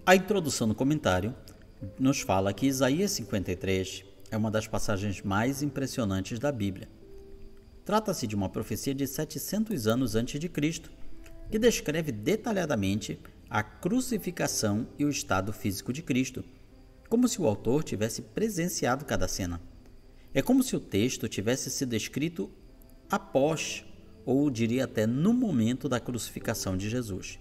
A introdução no comentário nos fala que Isaías 53 é uma das passagens mais impressionantes da Bíblia. Trata-se de uma profecia de 700 anos antes de Cristo, que descreve detalhadamente a crucificação e o estado físico de Cristo, como se o autor tivesse presenciado cada cena. É como se o texto tivesse sido escrito após, ou diria até no momento da crucificação de Jesus.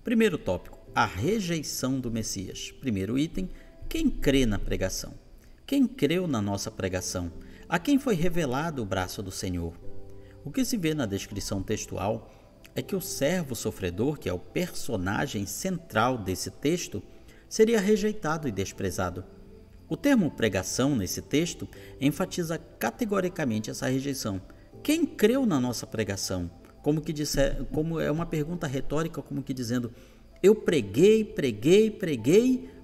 Primeiro tópico, a rejeição do Messias. Primeiro item, quem crê na pregação? Quem creu na nossa pregação? A quem foi revelado o braço do Senhor? O que se vê na descrição textual é que o servo sofredor, que é o personagem central desse texto, seria rejeitado e desprezado. O termo pregação nesse texto enfatiza categoricamente essa rejeição. Quem creu na nossa pregação? Como é uma pergunta retórica, como que dizendo: eu preguei,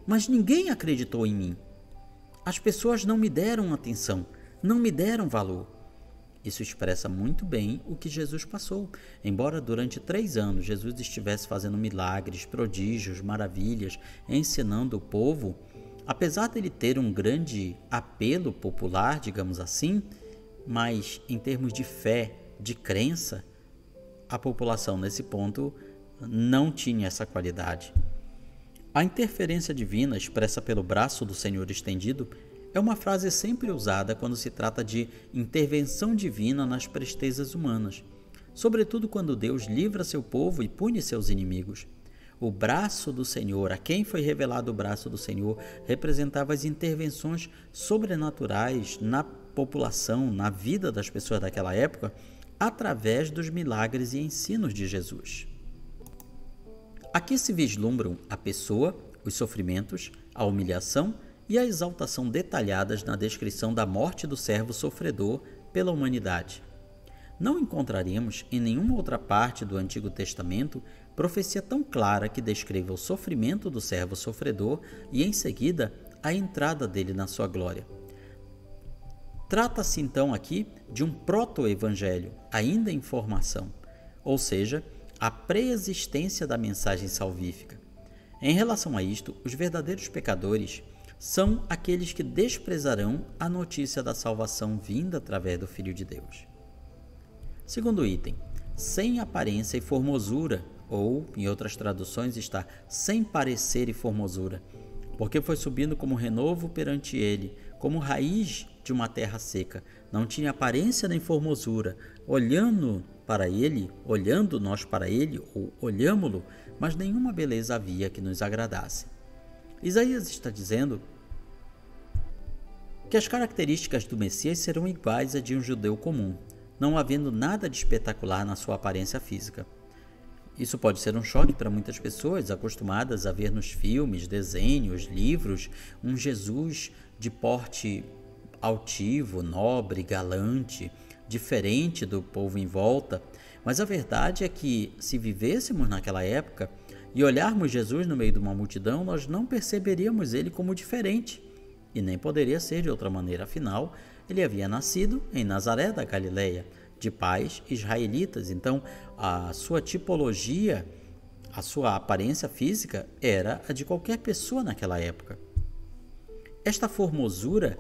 mas ninguém acreditou em mim. As pessoas não me deram atenção, não me deram valor. Isso expressa muito bem o que Jesus passou. Embora durante 3 anos Jesus estivesse fazendo milagres, prodígios, maravilhas, ensinando o povo, apesar dele ter um grande apelo popular, digamos assim, mas em termos de fé, de crença, a população nesse ponto não tinha essa qualidade. A interferência divina expressa pelo braço do Senhor estendido é uma frase sempre usada quando se trata de intervenção divina nas prestezas humanas, sobretudo quando Deus livra seu povo e pune seus inimigos. O braço do Senhor, a quem foi revelado o braço do Senhor, representava as intervenções sobrenaturais na população, na vida das pessoas daquela época, através dos milagres e ensinos de Jesus. Aqui se vislumbram a pessoa, os sofrimentos, a humilhação e a exaltação detalhadas na descrição da morte do servo sofredor pela humanidade. Não encontraremos em nenhuma outra parte do Antigo Testamento profecia tão clara que descreva o sofrimento do servo sofredor e, em seguida, a entrada dele na sua glória. Trata-se então aqui de um proto-evangelho, ainda em formação, ou seja, a pré-existência da mensagem salvífica. Em relação a isto, os verdadeiros pecadores são aqueles que desprezarão a notícia da salvação vinda através do Filho de Deus. Segundo item, sem aparência e formosura, ou, em outras traduções, está sem parecer e formosura, porque foi subindo como renovo perante ele, como raiz de uma terra seca. Não tinha aparência nem formosura, olhando nós para ele, ou olhámo-lo, mas nenhuma beleza havia que nos agradasse. Isaías está dizendo que as características do Messias serão iguais a de um judeu comum, não havendo nada de espetacular na sua aparência física. Isso pode ser um choque para muitas pessoas acostumadas a ver nos filmes, desenhos, livros, um Jesus de porte altivo, nobre, galante, diferente do povo em volta, mas a verdade é que, se vivêssemos naquela época e olharmos Jesus no meio de uma multidão, nós não perceberíamos ele como diferente, e nem poderia ser de outra maneira, afinal, ele havia nascido em Nazaré da Galileia, de pais israelitas, então a sua tipologia, a sua aparência física era a de qualquer pessoa naquela época. Esta formosura,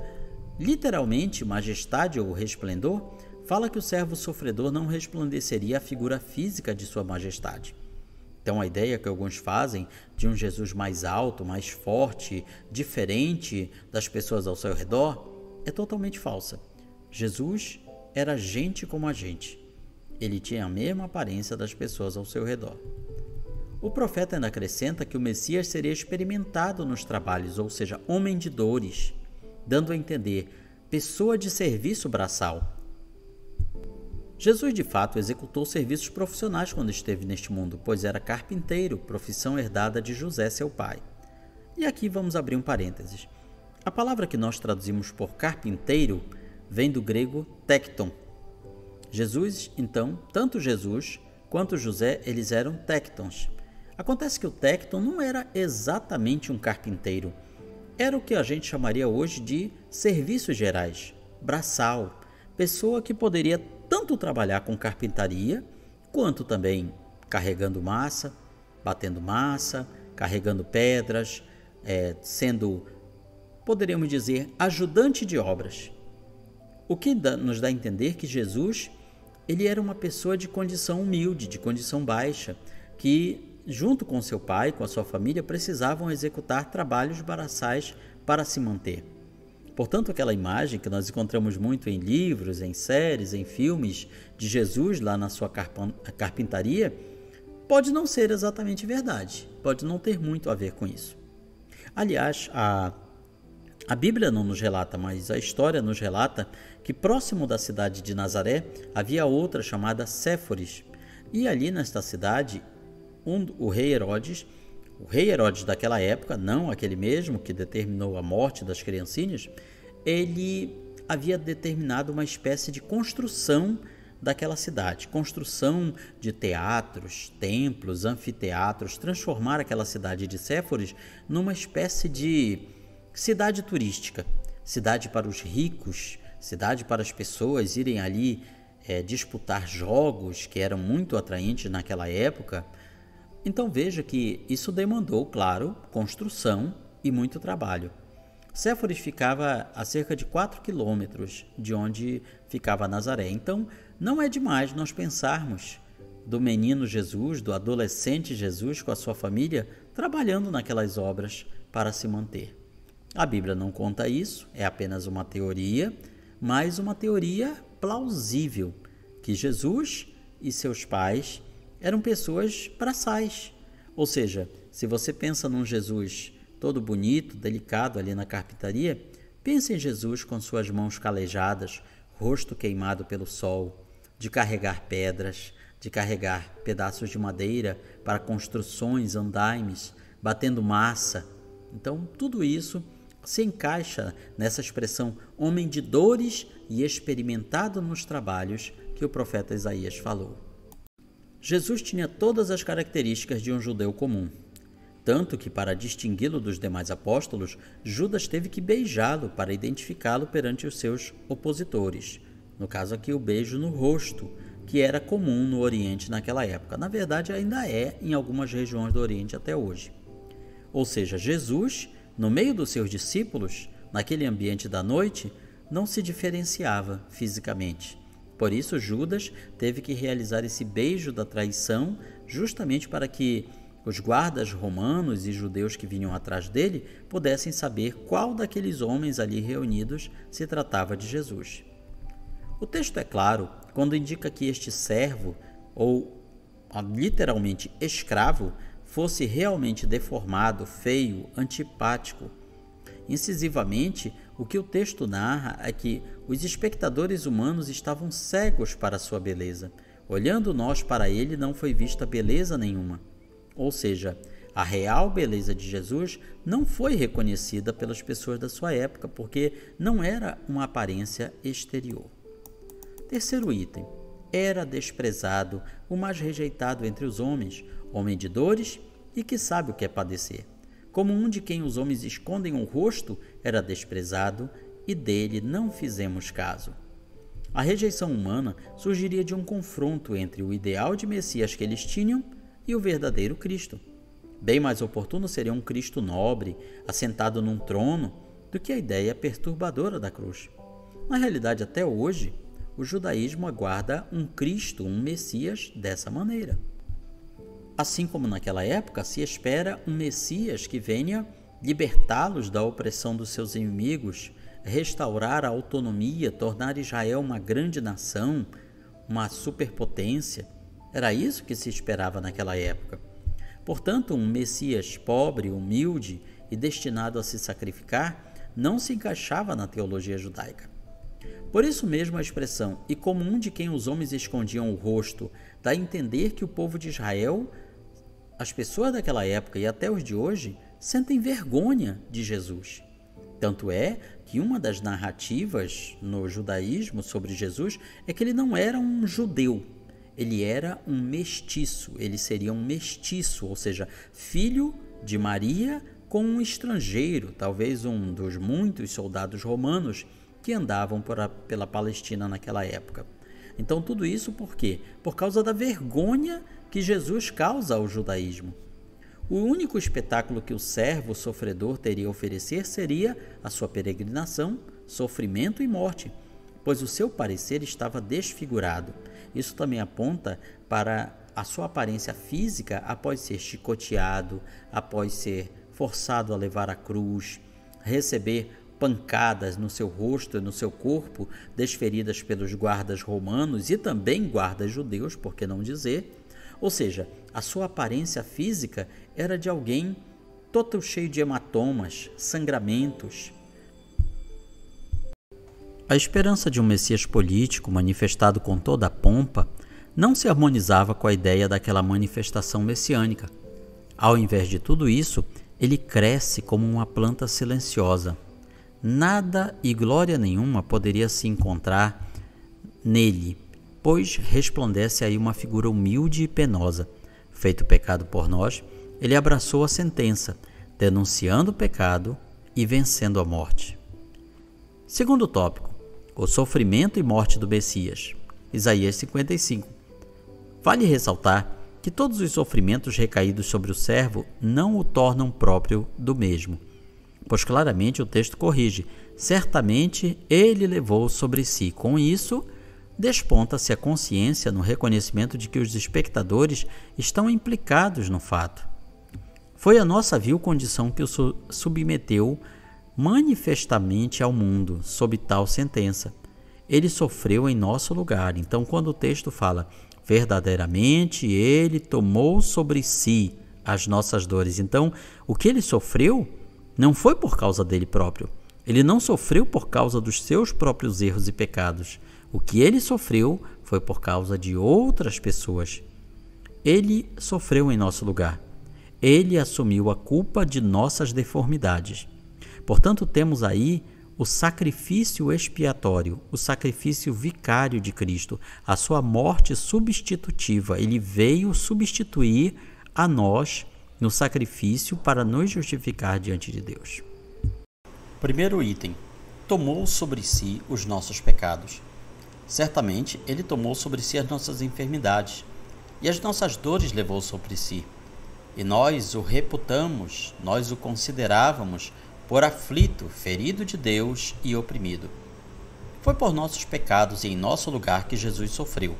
literalmente majestade ou resplendor, fala que o servo sofredor não resplandeceria a figura física de sua majestade. Então a ideia que alguns fazem de um Jesus mais alto, mais forte, diferente das pessoas ao seu redor, é totalmente falsa. Jesus era gente como a gente. Ele tinha a mesma aparência das pessoas ao seu redor. O profeta ainda acrescenta que o Messias seria experimentado nos trabalhos, ou seja, homem de dores, dando a entender pessoa de serviço braçal. Jesus, de fato, executou serviços profissionais quando esteve neste mundo, pois era carpinteiro, profissão herdada de José, seu pai. E aqui vamos abrir um parênteses. A palavra que nós traduzimos por carpinteiro vem do grego tecton. Jesus, então, tanto Jesus quanto José, eles eram tectons. Acontece que o tecton não era exatamente um carpinteiro. Era o que a gente chamaria hoje de serviços gerais, braçal, pessoa que poderia tanto trabalhar com carpintaria, quanto também carregando massa, batendo massa, carregando pedras, sendo, poderíamos dizer, ajudante de obras. O que nos dá a entender que Jesus, ele era uma pessoa de condição humilde, de condição baixa, que junto com seu pai, com a sua família, precisavam executar trabalhos braçais para se manter. Portanto, aquela imagem que nós encontramos muito em livros, em séries, em filmes de Jesus lá na sua carpintaria, pode não ser exatamente verdade, pode não ter muito a ver com isso. Aliás, a Bíblia não nos relata, mas a história nos relata que próximo da cidade de Nazaré havia outra chamada Séforis. E ali nesta cidade, o rei Herodes daquela época, não aquele mesmo que determinou a morte das criancinhas, ele havia determinado uma espécie de construção daquela cidade, construção de teatros, templos, anfiteatros, transformar aquela cidade de Séforis numa espécie de cidade turística, cidade para os ricos, cidade para as pessoas irem ali disputar jogos que eram muito atraentes naquela época. Então veja que isso demandou, claro, construção e muito trabalho. Séforis ficava a cerca de 4 quilômetros de onde ficava Nazaré. Então não é demais nós pensarmos do menino Jesus, do adolescente Jesus com a sua família, trabalhando naquelas obras para se manter. A Bíblia não conta isso, é apenas uma teoria, mas uma teoria plausível, que Jesus e seus pais eram pessoas braçais. Ou seja, se você pensa num Jesus todo bonito, delicado ali na carpintaria, pense em Jesus com suas mãos calejadas, rosto queimado pelo sol, de carregar pedras, de carregar pedaços de madeira para construções, andaimes, batendo massa. Então, tudo isso se encaixa nessa expressão homem de dores e experimentado nos trabalhos que o profeta Isaías falou. Jesus tinha todas as características de um judeu comum, tanto que para distingui-lo dos demais apóstolos, Judas teve que beijá-lo para identificá-lo perante os seus opositores. No caso aqui, o beijo no rosto, que era comum no Oriente naquela época. Na verdade, ainda é em algumas regiões do Oriente até hoje. Ou seja, Jesus, no meio dos seus discípulos, naquele ambiente da noite, não se diferenciava fisicamente. Por isso, Judas teve que realizar esse beijo da traição, justamente para que os guardas romanos e judeus que vinham atrás dele pudessem saber qual daqueles homens ali reunidos se tratava de Jesus. O texto é claro quando indica que este servo, ou literalmente escravo, fosse realmente deformado, feio, antipático. Incisivamente, o que o texto narra é que os espectadores humanos estavam cegos para sua beleza. Olhando nós para ele, não foi vista beleza nenhuma. Ou seja, a real beleza de Jesus não foi reconhecida pelas pessoas da sua época, porque não era uma aparência exterior. Terceiro item. Era desprezado, o mais rejeitado entre os homens, homem de dores e que sabe o que é padecer. Como um de quem os homens escondem o rosto, era desprezado e dele não fizemos caso. A rejeição humana surgiria de um confronto entre o ideal de Messias que eles tinham e o verdadeiro Cristo. Bem mais oportuno seria um Cristo nobre, assentado num trono, do que a ideia perturbadora da cruz. Na realidade, até hoje, o judaísmo aguarda um Cristo, um Messias dessa maneira. Assim como naquela época, se espera um Messias que venha libertá-los da opressão dos seus inimigos, restaurar a autonomia, tornar Israel uma grande nação, uma superpotência. Era isso que se esperava naquela época. Portanto, um Messias pobre, humilde e destinado a se sacrificar não se encaixava na teologia judaica. Por isso mesmo a expressão "e como um de quem os homens escondiam o rosto" dá a entender que o povo de Israel, as pessoas daquela época e até os de hoje, sentem vergonha de Jesus. Tanto é que uma das narrativas no judaísmo sobre Jesus é que ele não era um judeu, ele era um mestiço, ele seria um mestiço, ou seja, filho de Maria com um estrangeiro, talvez um dos muitos soldados romanos que andavam pela Palestina naquela época. Então tudo isso por quê? Por causa da vergonha que Jesus causa ao judaísmo. O único espetáculo que o servo sofredor teria a oferecer seria a sua peregrinação, sofrimento e morte, pois o seu parecer estava desfigurado. Isso também aponta para a sua aparência física após ser chicoteado, após ser forçado a levar a cruz, receber pancadas no seu rosto e no seu corpo, desferidas pelos guardas romanos e também guardas judeus, por que não dizer? Ou seja, a sua aparência física era de alguém todo cheio de hematomas, sangramentos. A esperança de um Messias político manifestado com toda a pompa não se harmonizava com a ideia daquela manifestação messiânica. Ao invés de tudo isso, ele cresce como uma planta silenciosa. Nada e glória nenhuma poderia se encontrar nele, pois resplandece aí uma figura humilde e penosa. Feito pecado por nós, ele abraçou a sentença, denunciando o pecado e vencendo a morte. Segundo tópico, o sofrimento e morte do Messias. Isaías 55. Vale ressaltar que todos os sofrimentos recaídos sobre o servo não o tornam próprio do mesmo, pois claramente o texto corrige: certamente ele levou sobre si. Com isso, desponta-se a consciência no reconhecimento de que os espectadores estão implicados no fato. Foi a nossa vil condição que o submeteu manifestamente ao mundo, sob tal sentença. Ele sofreu em nosso lugar. Então, quando o texto fala, verdadeiramente ele tomou sobre si as nossas dores. Então, o que ele sofreu não foi por causa dele próprio. Ele não sofreu por causa dos seus próprios erros e pecados. O que ele sofreu foi por causa de outras pessoas. Ele sofreu em nosso lugar. Ele assumiu a culpa de nossas deformidades. Portanto, temos aí o sacrifício expiatório, o sacrifício vicário de Cristo, a sua morte substitutiva. Ele veio substituir a nós no sacrifício para nos justificar diante de Deus. Primeiro item: tomou sobre si os nossos pecados. Certamente, ele tomou sobre si as nossas enfermidades e as nossas dores levou sobre si. E nós o reputamos, nós o considerávamos por aflito, ferido de Deus e oprimido. Foi por nossos pecados e em nosso lugar que Jesus sofreu,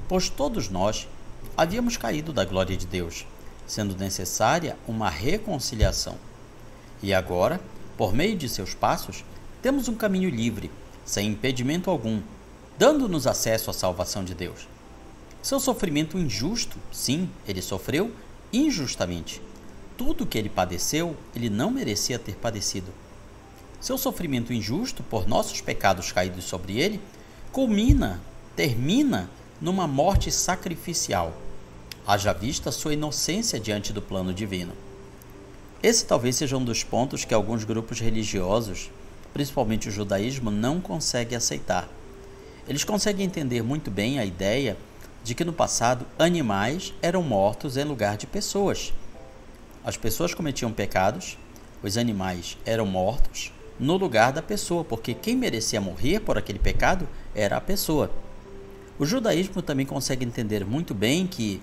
pois todos nós havíamos caído da glória de Deus, sendo necessária uma reconciliação. E agora, por meio de seus passos, temos um caminho livre, sem impedimento algum, dando-nos acesso à salvação de Deus. Seu sofrimento injusto, sim, ele sofreu injustamente. Tudo o que ele padeceu, ele não merecia ter padecido. Seu sofrimento injusto por nossos pecados caídos sobre ele, termina numa morte sacrificial, haja vista sua inocência diante do plano divino. Esse talvez seja um dos pontos que alguns grupos religiosos, principalmente o judaísmo, não conseguem aceitar. Eles conseguem entender muito bem a ideia de que no passado animais eram mortos em lugar de pessoas. As pessoas cometiam pecados, os animais eram mortos no lugar da pessoa, porque quem merecia morrer por aquele pecado era a pessoa. O judaísmo também consegue entender muito bem que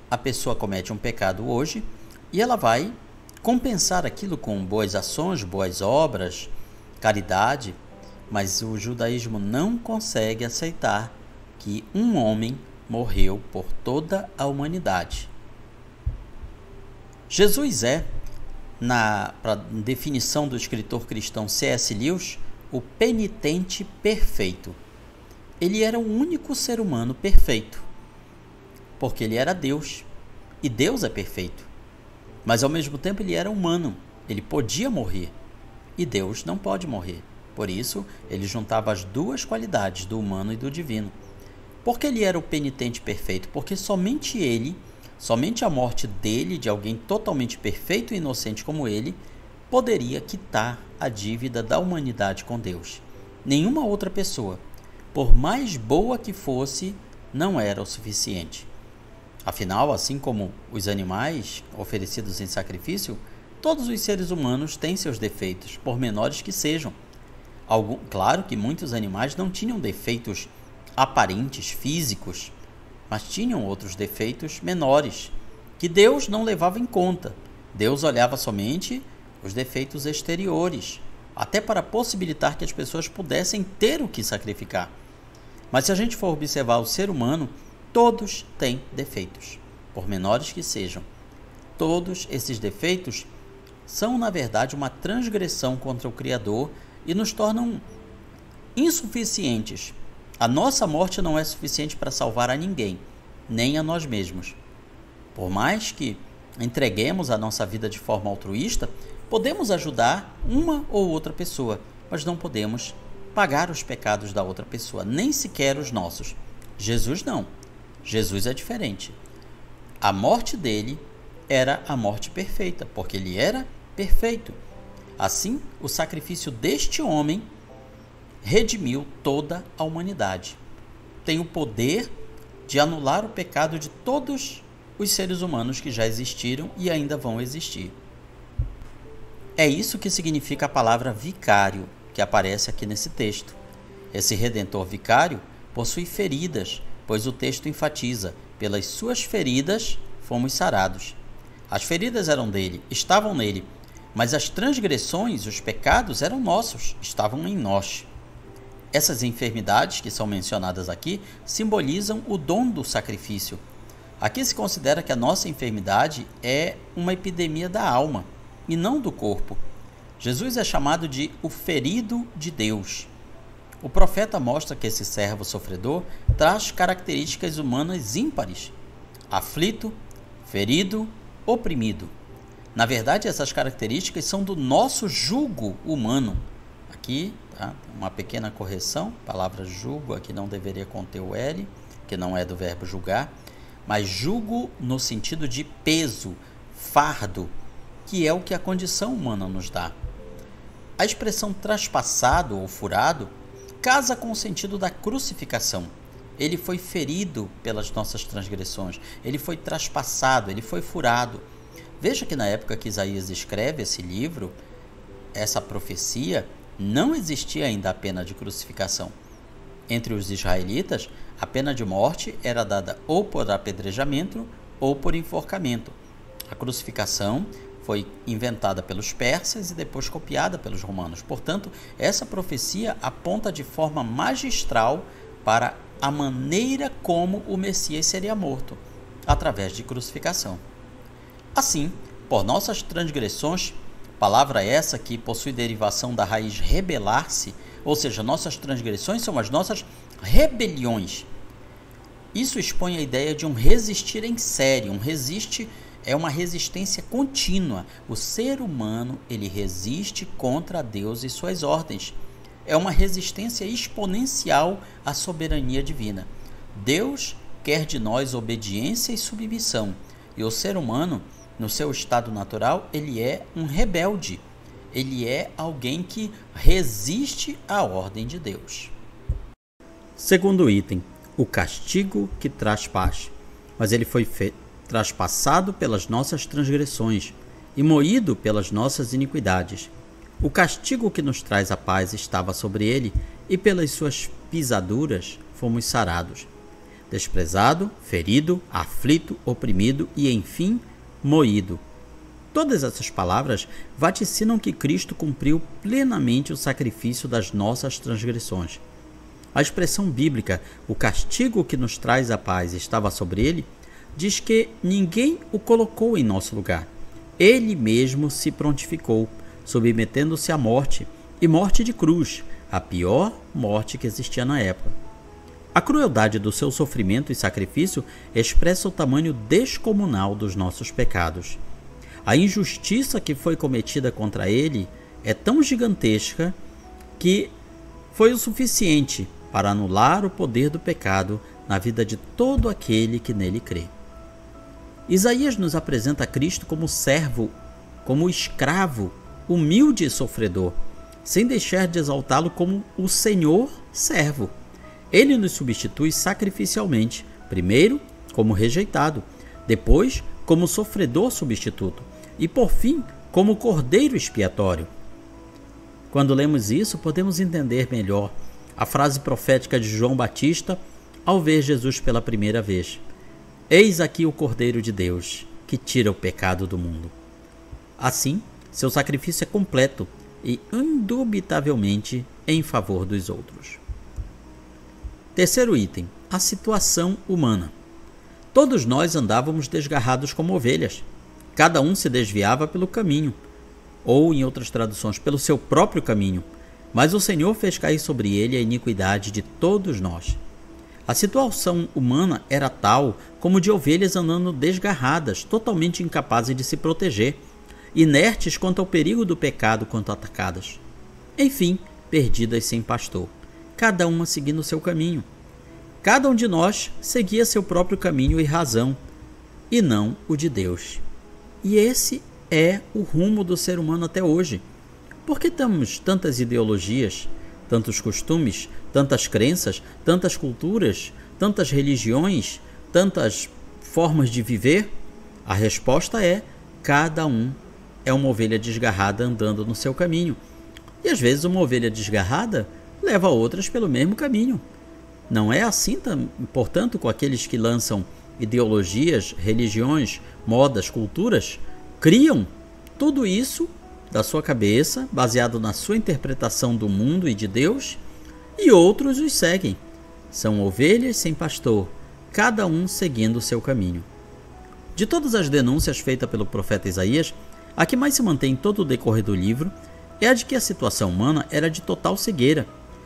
a pessoa comete um pecado hoje e ela vai compensar aquilo com boas ações, boas obras, caridade, mas o judaísmo não consegue aceitar que um homem morreu por toda a humanidade. Jesus é, para definição do escritor cristão C.S. Lewis, o penitente perfeito. Ele era o único ser humano perfeito, porque ele era Deus, e Deus é perfeito. Mas ao mesmo tempo ele era humano, ele podia morrer, e Deus não pode morrer. Por isso, ele juntava as duas qualidades, do humano e do divino. Por que ele era o penitente perfeito? Porque somente a morte dele, de alguém totalmente perfeito e inocente como ele, poderia quitar a dívida da humanidade com Deus. Nenhuma outra pessoa, por mais boa que fosse, não era o suficiente. Afinal, assim como os animais oferecidos em sacrifício, todos os seres humanos têm seus defeitos, por menores que sejam. Claro que muitos animais não tinham defeitos aparentes, físicos, mas tinham outros defeitos menores, que Deus não levava em conta, Deus olhava somente os defeitos exteriores, até para possibilitar que as pessoas pudessem ter o que sacrificar. Mas se a gente for observar o ser humano, todos têm defeitos, por menores que sejam. Todos esses defeitos são, na verdade, uma transgressão contra o Criador e nos tornam insuficientes. A nossa morte não é suficiente para salvar a ninguém, nem a nós mesmos. Por mais que entreguemos a nossa vida de forma altruísta, podemos ajudar uma ou outra pessoa, mas não podemos pagar os pecados da outra pessoa, nem sequer os nossos. Jesus não. Jesus é diferente. A morte dele era a morte perfeita, porque ele era perfeito. Assim, o sacrifício deste homem redimiu toda a humanidade. Tem o poder de anular o pecado de todos os seres humanos que já existiram e ainda vão existir. É isso que significa a palavra vicário, que aparece aqui nesse texto. Esse redentor vicário possui feridas, pois o texto enfatiza: pelas suas feridas fomos sarados. As feridas eram dele, estavam nele, mas as transgressões, os pecados eram nossos, estavam em nós. Essas enfermidades que são mencionadas aqui simbolizam o dom do sacrifício. Aqui se considera que a nossa enfermidade é uma epidemia da alma e não do corpo. Jesus é chamado de o ferido de Deus. O profeta mostra que esse servo sofredor traz características humanas ímpares: aflito, ferido, oprimido. Na verdade, essas características são do nosso jugo humano. Aqui, uma pequena correção: a palavra jugo aqui não deveria conter o L, que não é do verbo julgar, mas jugo no sentido de peso, fardo, que é o que a condição humana nos dá. A expressão traspassado ou furado casa com o sentido da crucificação. Ele foi ferido pelas nossas transgressões, ele foi traspassado, ele foi furado. Veja que na época que Isaías escreve esse livro, essa profecia, não existia ainda a pena de crucificação. Entre os israelitas, a pena de morte era dada ou por apedrejamento ou por enforcamento. A crucificação foi inventada pelos persas e depois copiada pelos romanos. Portanto, essa profecia aponta de forma magistral para a maneira como o Messias seria morto, através de crucificação. Assim, por nossas transgressões, palavra essa que possui derivação da raiz rebelar-se, ou seja, nossas transgressões são as nossas rebeliões. Isso expõe a ideia de um resistir em série. É uma resistência contínua. O ser humano, ele resiste contra Deus e suas ordens. É uma resistência exponencial à soberania divina. Deus quer de nós obediência e submissão. E o ser humano, no seu estado natural, ele é um rebelde. Ele é alguém que resiste à ordem de Deus. Segundo item, o castigo que traz paz. Mas ele foi traspassado pelas nossas transgressões e moído pelas nossas iniquidades. O castigo que nos traz a paz estava sobre ele, e pelas suas pisaduras fomos sarados. Desprezado, ferido, aflito, oprimido e, enfim, moído. Todas essas palavras vaticinam que Cristo cumpriu plenamente o sacrifício das nossas transgressões. A expressão bíblica, o castigo que nos traz a paz estava sobre ele, diz que ninguém o colocou em nosso lugar. Ele mesmo se prontificou, submetendo-se à morte, e morte de cruz, a pior morte que existia na época. A crueldade do seu sofrimento e sacrifício expressa o tamanho descomunal dos nossos pecados. A injustiça que foi cometida contra ele é tão gigantesca que foi o suficiente para anular o poder do pecado na vida de todo aquele que nele crê. Isaías nos apresenta Cristo como servo, como escravo, humilde e sofredor, sem deixar de exaltá-lo como o Senhor servo. Ele nos substitui sacrificialmente, primeiro como rejeitado, depois como sofredor substituto e, por fim, como cordeiro expiatório. Quando lemos isso, podemos entender melhor a frase profética de João Batista ao ver Jesus pela primeira vez: Eis aqui o Cordeiro de Deus, que tira o pecado do mundo. Assim, seu sacrifício é completo e indubitavelmente em favor dos outros. Terceiro item: a situação humana. Todos nós andávamos desgarrados como ovelhas. Cada um se desviava pelo caminho, ou, em outras traduções, pelo seu próprio caminho. Mas o Senhor fez cair sobre ele a iniquidade de todos nós. A situação humana era tal como de ovelhas andando desgarradas, totalmente incapazes de se proteger, inertes quanto ao perigo do pecado quando atacadas. Enfim, perdidas sem pastor, cada uma seguindo o seu caminho. Cada um de nós seguia seu próprio caminho e razão, e não o de Deus. E esse é o rumo do ser humano até hoje. Por que temos tantas ideologias, tantos costumes, tantas crenças, tantas culturas, tantas religiões, tantas formas de viver? A resposta é: cada um é uma ovelha desgarrada andando no seu caminho. E às vezes uma ovelha desgarrada leva outras pelo mesmo caminho. Não é assim, portanto, com aqueles que lançam ideologias, religiões, modas, culturas, criam tudo isso da sua cabeça, baseado na sua interpretação do mundo e de Deus, e outros os seguem. São ovelhas sem pastor, cada um seguindo o seu caminho. De todas as denúncias feitas pelo profeta Isaías, a que mais se mantém em todo o decorrer do livro é a de que a situação humana era de total cegueira,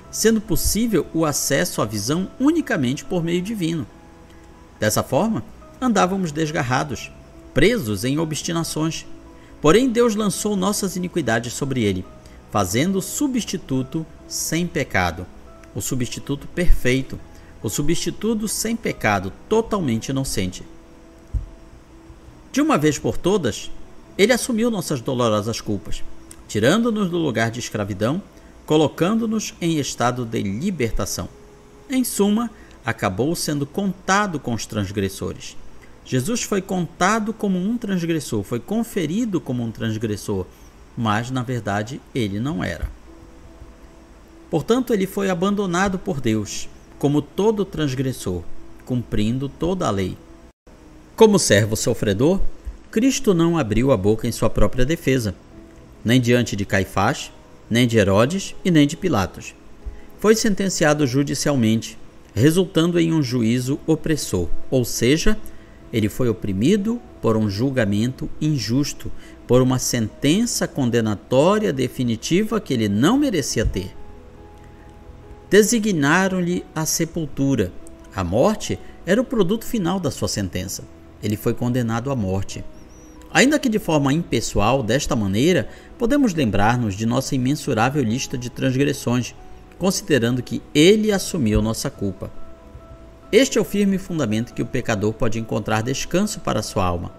sendo possível o acesso à visão unicamente por meio divino. Dessa forma, andávamos desgarrados, presos em obstinações. Porém, Deus lançou nossas iniquidades sobre ele, fazendo o substituto sem pecado, o substituto perfeito, o substituto sem pecado, totalmente inocente. De uma vez por todas, ele assumiu nossas dolorosas culpas, tirando-nos do lugar de escravidão, colocando-nos em estado de libertação. Em suma, acabou sendo contado com os transgressores. Jesus foi contado como um transgressor, foi conferido como um transgressor, mas na verdade ele não era. Portanto, ele foi abandonado por Deus, como todo transgressor, cumprindo toda a lei. Como servo sofredor, Cristo não abriu a boca em sua própria defesa, nem diante de Caifás, nem de Herodes e nem de Pilatos. Foi sentenciado judicialmente, resultando em um juízo opressor, ou seja, ele foi oprimido por um julgamento injusto, por uma sentença condenatória definitiva que ele não merecia ter. Designaram-lhe a sepultura. A morte era o produto final da sua sentença. Ele foi condenado à morte. Ainda que de forma impessoal, desta maneira, podemos lembrar-nos de nossa imensurável lista de transgressões, considerando que ele assumiu nossa culpa. Este é o firme fundamento que o pecador pode encontrar descanso para sua alma.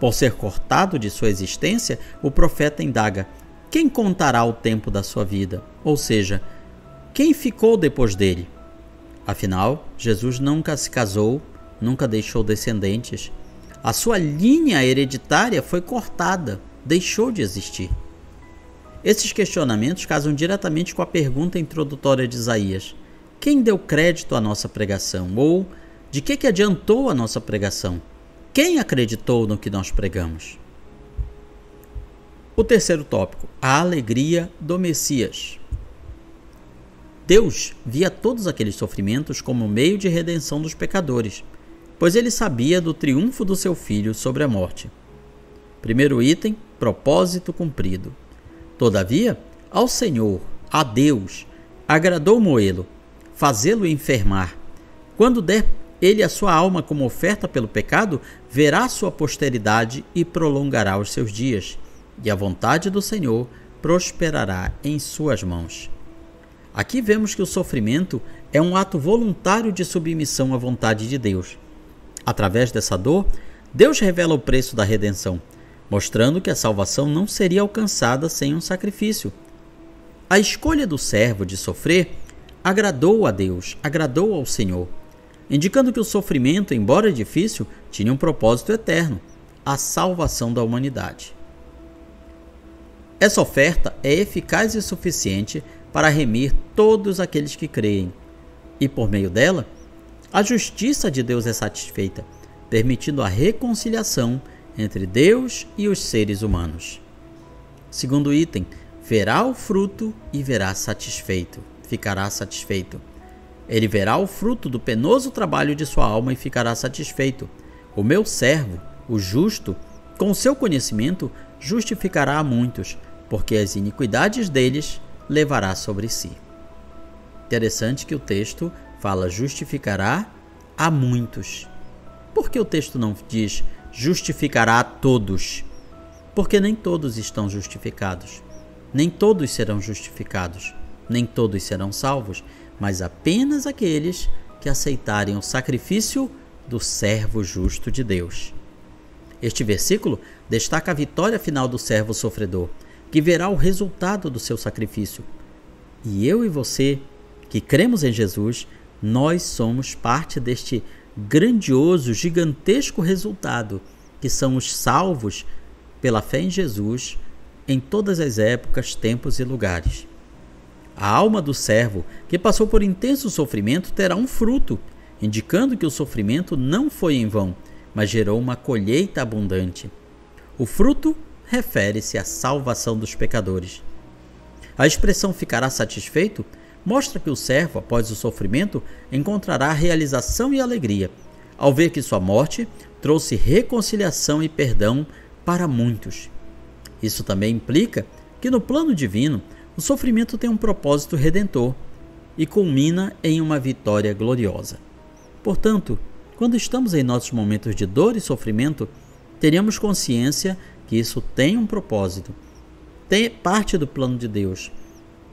Por ser cortado de sua existência, o profeta indaga: quem contará o tempo da sua vida? Ou seja, quem ficou depois dele? Afinal, Jesus nunca se casou, nunca deixou descendentes. A sua linha hereditária foi cortada, deixou de existir. Esses questionamentos casam diretamente com a pergunta introdutória de Isaías: quem deu crédito à nossa pregação? Ou de que adiantou a nossa pregação? Quem acreditou no que nós pregamos? O terceiro tópico: a alegria do Messias. Deus via todos aqueles sofrimentos como meio de redenção dos pecadores, pois ele sabia do triunfo do seu Filho sobre a morte. Primeiro item: propósito cumprido. Todavia, ao Senhor, a Deus, agradou moê-lo, fazê-lo enfermar. Quando der ele a sua alma como oferta pelo pecado, verá sua posteridade e prolongará os seus dias, e a vontade do Senhor prosperará em suas mãos. Aqui vemos que o sofrimento é um ato voluntário de submissão à vontade de Deus. Através dessa dor, Deus revela o preço da redenção, mostrando que a salvação não seria alcançada sem um sacrifício. A escolha do servo de sofrer agradou a Deus, agradou ao Senhor, indicando que o sofrimento, embora difícil, tinha um propósito eterno: a salvação da humanidade. Essa oferta é eficaz e suficiente para remir todos aqueles que creem, e por meio dela, a justiça de Deus é satisfeita, permitindo a reconciliação entre Deus e os seres humanos. Segundo item, verá o fruto e ficará satisfeito. Ele verá o fruto do penoso trabalho de sua alma e ficará satisfeito. O meu servo, o justo, com o seu conhecimento, justificará a muitos, porque as iniquidades deles levará sobre si. Interessante que o texto fala justificará a muitos. Por que o texto não diz justificará a todos? Porque nem todos estão justificados. Nem todos serão justificados. Nem todos serão salvos, mas apenas aqueles que aceitarem o sacrifício do servo justo de Deus. Este versículo destaca a vitória final do servo sofredor, que verá o resultado do seu sacrifício. E eu e você, que cremos em Jesus, nós somos parte deste grandioso, gigantesco resultado, que são os salvos pela fé em Jesus em todas as épocas, tempos e lugares. A alma do servo que passou por intenso sofrimento terá um fruto, indicando que o sofrimento não foi em vão, mas gerou uma colheita abundante. O fruto refere-se à salvação dos pecadores. A expressão ficará satisfeito mostra que o servo, após o sofrimento, encontrará realização e alegria, ao ver que sua morte trouxe reconciliação e perdão para muitos. Isso também implica que no plano divino, o sofrimento tem um propósito redentor e culmina em uma vitória gloriosa. Portanto, quando estamos em nossos momentos de dor e sofrimento, tenhamos consciência que isso tem um propósito, tem parte do plano de Deus.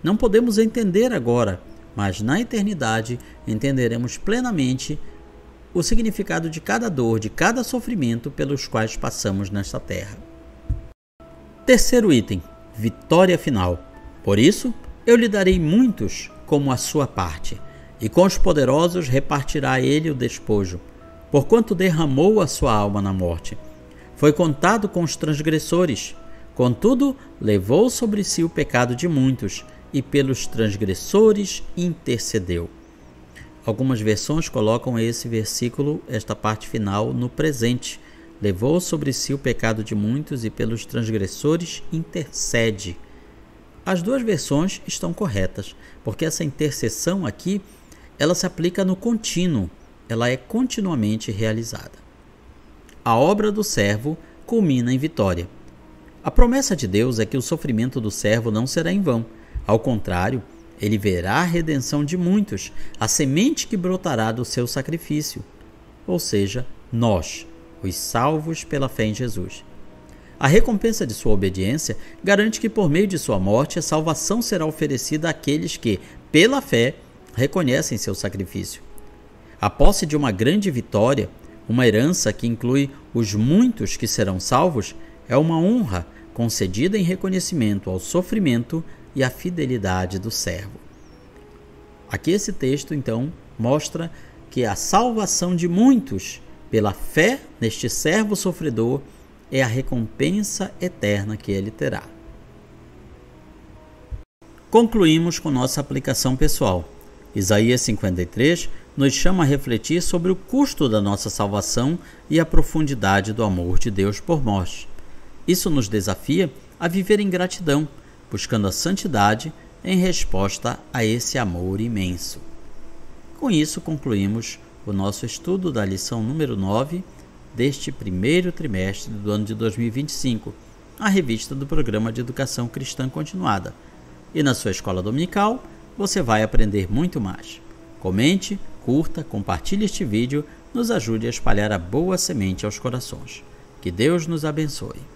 Não podemos entender agora, mas na eternidade entenderemos plenamente o significado de cada dor, de cada sofrimento pelos quais passamos nesta terra. Terceiro item, vitória final. Por isso, eu lhe darei muitos como a sua parte, e com os poderosos repartirá ele o despojo, porquanto derramou a sua alma na morte. Foi contado com os transgressores, contudo, levou sobre si o pecado de muitos, e pelos transgressores intercedeu. Algumas versões colocam esse versículo, esta parte final, no presente. Levou sobre si o pecado de muitos e pelos transgressores intercede. As duas versões estão corretas, porque essa intercessão aqui, ela se aplica no contínuo, ela é continuamente realizada. A obra do servo culmina em vitória. A promessa de Deus é que o sofrimento do servo não será em vão. Ao contrário, ele verá a redenção de muitos, a semente que brotará do seu sacrifício, ou seja, nós, os salvos pela fé em Jesus. A recompensa de sua obediência garante que por meio de sua morte a salvação será oferecida àqueles que, pela fé, reconhecem seu sacrifício. A posse de uma grande vitória, uma herança que inclui os muitos que serão salvos, é uma honra concedida em reconhecimento ao sofrimento e à fidelidade do servo. Aqui esse texto, então, mostra que a salvação de muitos pela fé neste servo sofredor é a recompensa eterna que ele terá. Concluímos com nossa aplicação pessoal. Isaías 53 nos chama a refletir sobre o custo da nossa salvação e a profundidade do amor de Deus por nós. Isso nos desafia a viver em gratidão, buscando a santidade em resposta a esse amor imenso. Com isso, concluímos o nosso estudo da lição número 9 deste primeiro trimestre do ano de 2025, a revista do Programa de Educação Cristã Continuada. E na sua escola dominical, você vai aprender muito mais. Comente, curta, compartilhe este vídeo, nos ajude a espalhar a boa semente aos corações. Que Deus nos abençoe.